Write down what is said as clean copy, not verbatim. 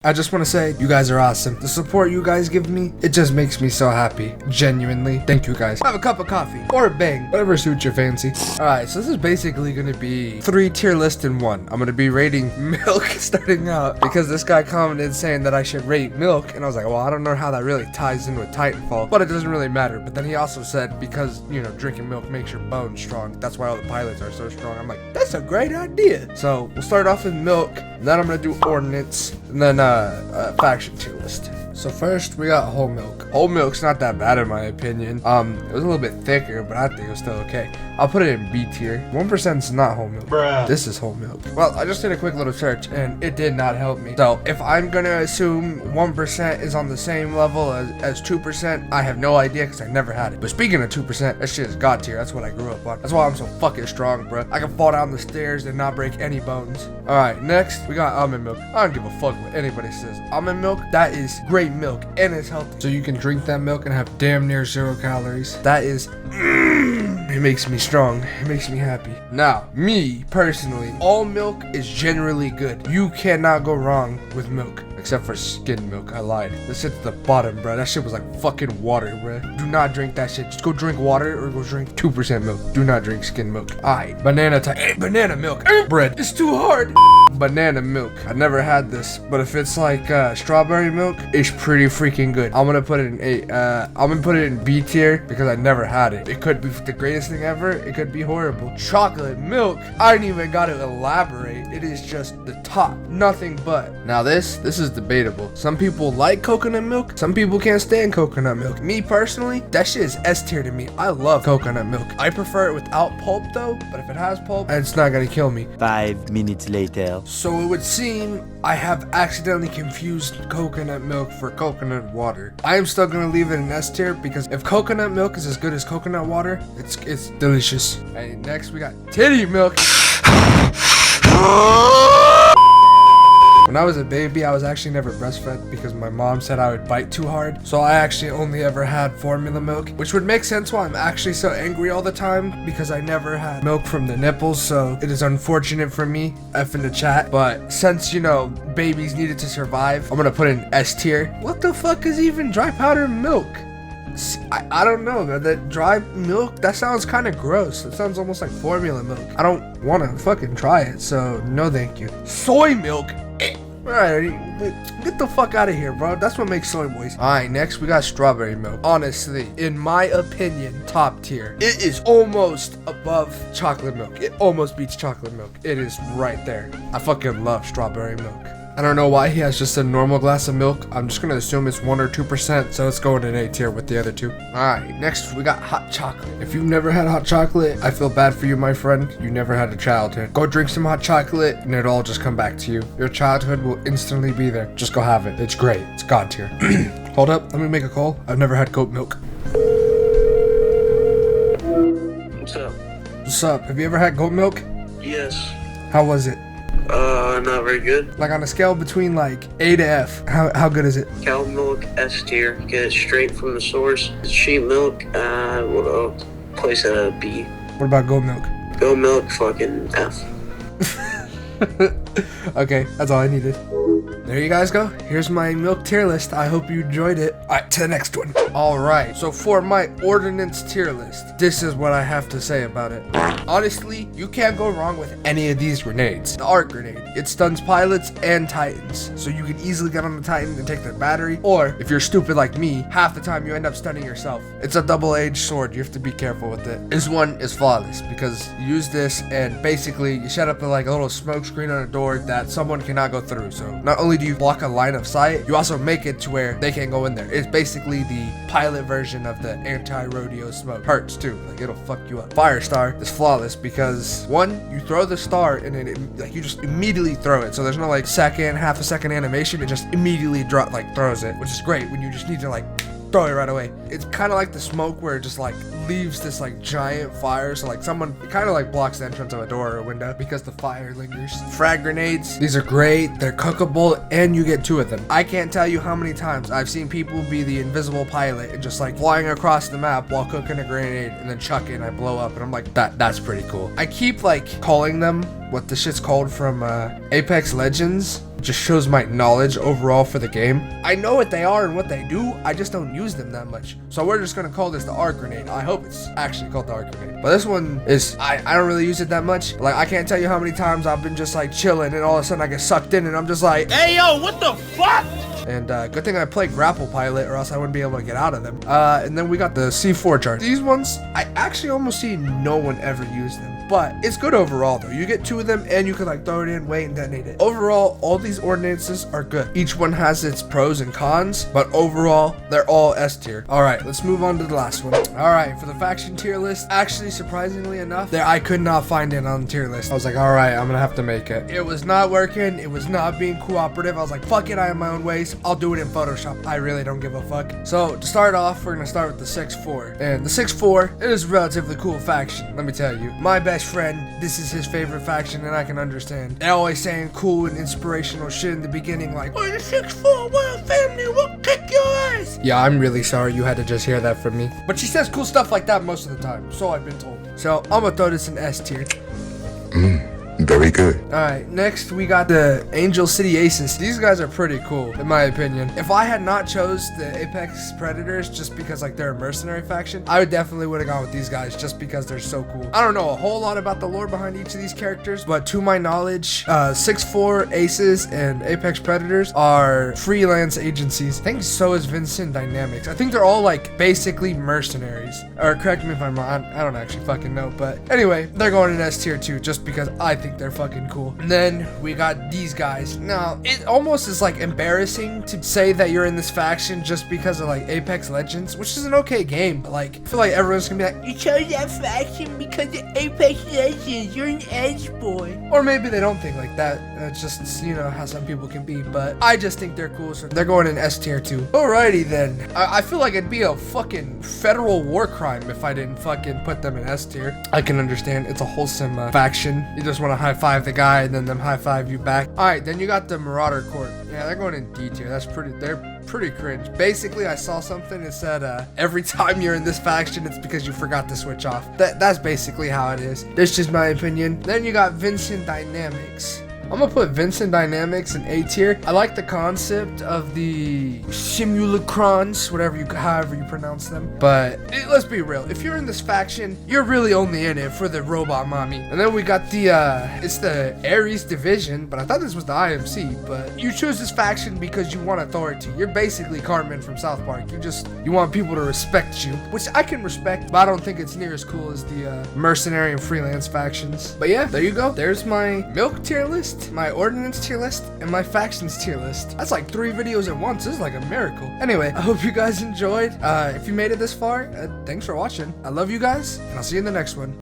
I just want to say, you guys are awesome. The support you guys give me, it just makes me so happy. Genuinely. Thank you guys. Have a cup of coffee. Or a bang. Whatever suits your fancy. Alright, so this is basically going to be 3 tier list in 1. I'm going to be rating milk starting out. Because this guy commented saying that I should rate milk. And I was like, well, I don't know how that really ties in with Titanfall. But it doesn't really matter. But then he also said, because, you know, drinking milk makes your bones strong. That's why all the pilots are so strong. I'm like, that's a great idea. So, we'll start off with milk. Then I'm going to do ordinance. And then, faction tier list. So first we got whole milk. Whole milk's not that bad in my opinion. It was a little bit thicker, but I think it was still okay. I'll put it in B tier. 1% is not whole milk. Bruh. This is whole milk. Well, I just did a quick little search and it did not help me. So if I'm gonna assume 1% is on the same level as 2%, I have no idea because I never had it. But speaking of 2%, that shit is God tier. That's what I grew up on. That's why I'm so fucking strong, bro. I can fall down the stairs and not break any bones. Alright, next we got almond milk. I don't give a fuck what anybody says. Almond milk, that is great milk and it's healthy. So you can drink that milk and have damn near 0 calories. That is it makes me strong. It makes me happy. Now, me personally, all milk is generally good. You cannot go wrong with milk. Except for skim milk. I lied. This shit's the bottom, bro. That shit was like fucking water, bro. Do not drink that shit. Just go drink water or go drink 2% milk. Do not drink skim milk. Aight. Banana milk. Bread. It's too hard. Banana milk. I never had this, but if it's like strawberry milk, it's pretty freaking good. I'm gonna put it in I'm gonna put it in B tier because I never had it. It could be the greatest thing ever. It could be horrible. Chocolate milk. I didn't even gotta elaborate. It is just the top. Nothing but. Now this is debatable. Some people like coconut milk. Some people can't stand coconut milk. Me personally, that shit is S tier to me. I love coconut milk. I prefer it without pulp though, but if it has pulp, it's not gonna kill me. 5 minutes later. So it would seem I have accidentally confused coconut milk for coconut water. I am still gonna leave it in S tier because if coconut milk is as good as coconut water, it's delicious. Hey, next we got titty milk. When I was a baby, I was actually never breastfed because my mom said I would bite too hard. So I actually only ever had formula milk, which would make sense why I'm actually so angry all the time because I never had milk from the nipples. So it is unfortunate for me, F in the chat. But since, you know, babies needed to survive, I'm gonna put it in S tier. What the fuck is even dry powder milk? I don't know, man. That dry milk, that sounds kind of gross. It sounds almost like formula milk. I don't want to fucking try it, so no thank you. Soy milk? Alright, get the fuck out of here, bro. That's what makes soy boys. Alright, next we got strawberry milk. Honestly, in my opinion, top tier. It is almost above chocolate milk. It almost beats chocolate milk. It is right there. I fucking love strawberry milk. I don't know why he has just a normal glass of milk. I'm just gonna assume it's 1 or 2%, so let's go in an A tier with the other two. Alright, next we got hot chocolate. If you've never had hot chocolate, I feel bad for you, my friend. You never had a childhood. Go drink some hot chocolate and it'll all just come back to you. Your childhood will instantly be there. Just go have it. It's great. It's God tier. Hold up, let me make a call. I've never had goat milk. What's up? What's up? Have you ever had goat milk? Yes. How was it? Not very good. Like on a scale between like A to F, how good is it? Cow milk, S tier. Get it straight from the source. Sheep milk, we'll place it at a B. What about goat milk? Goat milk, fucking F. Okay, that's all I needed. There you guys go. Here's my milk tier list. I hope you enjoyed it. Alright, to the next one. Alright, so for my ordinance tier list, this is what I have to say about it. Honestly, you can't go wrong with any of these grenades. The arc grenade, it stuns pilots and titans, so you can easily get on the titan and take their battery, or if you're stupid like me, half the time you end up stunning yourself. It's a double-edged sword. You have to be careful with it. This one is flawless because you use this and basically you set up like a little smoke screen on a door that someone cannot go through. So not only do you block a line of sight, you also make it to where they can't go in there. It's basically the pilot version of the anti-rodeo smoke. Hurts too, like it'll fuck you up. Fire star is flawless because one, you throw the star and then like you just immediately throw it. So there's no like half a second animation. It just immediately throws it, which is great when you just need to like throw it right away. It's kind of like the smoke where it just like leaves this like giant fire, so like someone, it kind of like blocks the entrance of a door or a window because the fire lingers. Frag grenades, these are great, they're cookable, and you get 2 of them. I can't tell you how many times I've seen people be the invisible pilot and just like flying across the map while cooking a grenade and then chuck it and I blow up, and I'm like, that's pretty cool. I keep like calling them what the shit's called from Apex Legends, It just shows my knowledge overall for the game. I know what they are and what they do, I just don't use them that much. So we're just gonna call this the Frag Grenade. I hope it's actually called the Frag Grenade. But this one is, I don't really use it that much. Like, I can't tell you how many times I've been just like chilling and all of a sudden I get sucked in and I'm just like, hey yo, what the fuck? And good thing I play Grapple Pilot or else I wouldn't be able to get out of them. And then we got the C4 charge. These ones, I actually almost see no one ever use them. But it's good overall though. You get 2 of them and you can like throw it in, wait, and detonate it. Overall, all these ordinances are good. Each one has its pros and cons, but overall, they're all S tier. All right, let's move on to the last one. All right, for the faction tier list, actually surprisingly enough, I could not find it on the tier list. I was like, all right, I'm gonna have to make it. It was not working. It was not being cooperative. I was like, fuck it, I have my own ways. I'll do it in Photoshop. I really don't give a fuck. So to start off, we're gonna start with the 6-4. And the 6-4, it is a relatively cool faction, let me tell you. My best friend, this is his favorite faction and I can understand. They're always saying cool and inspirational shit in the beginning like, we're the 6-4, we're a family, we'll kick your ass. Yeah, I'm really sorry you had to just hear that from me. But she says cool stuff like that most of the time, so I've been told. So I'm gonna throw this in S tier. Very good. Alright, next we got the Angel City Aces. These guys are pretty cool, in my opinion. If I had not chose the Apex Predators just because like they're a mercenary faction, I would definitely would have gone with these guys just because they're so cool. I don't know a whole lot about the lore behind each of these characters, but to my knowledge, 6-4 Aces and Apex Predators are freelance agencies. I think so is Vincent Dynamics. I think they're all like basically mercenaries. Or correct me if I'm wrong, I don't actually fucking know, but anyway, they're going in S tier too just because I think they're fucking cool. And then we got these guys. Now, it almost is like embarrassing to say that you're in this faction just because of like Apex Legends, which is an okay game, but like, I feel like everyone's gonna be like, you chose that faction because of Apex Legends, you're an edge boy. Or maybe they don't think like that. It's just, you know, how some people can be, but I just think they're cool, so they're going in S tier too. Alrighty then. I feel like it'd be a fucking federal war crime if I didn't fucking put them in S tier. I can understand, it's a wholesome faction. You just want to high five the guy and then them high five you back. All right, then you got the Marauder Court. Yeah, they're going in D tier. They're pretty cringe. Basically, I saw something that said every time you're in this faction, it's because you forgot to switch off. That's basically how it is. That's just my opinion. Then you got Vincent Dynamics. I'm gonna put Vincent Dynamics in A tier. I like the concept of the simulacrons, however you pronounce them. But let's be real. If you're in this faction, you're really only in it for the robot mommy. And then we got it's the Aries Division, but I thought this was the IMC. But you choose this faction because you want authority. You're basically Cartman from South Park. You want people to respect you, which I can respect, but I don't think it's near as cool as the mercenary and freelance factions. But yeah, there you go. There's my milk tier list, my ordinance tier list, and my factions tier list. That's like 3 videos at once. This is like a miracle. Anyway, I hope you guys enjoyed. If you made it this far, thanks for watching. I love you guys, and I'll see you in the next one.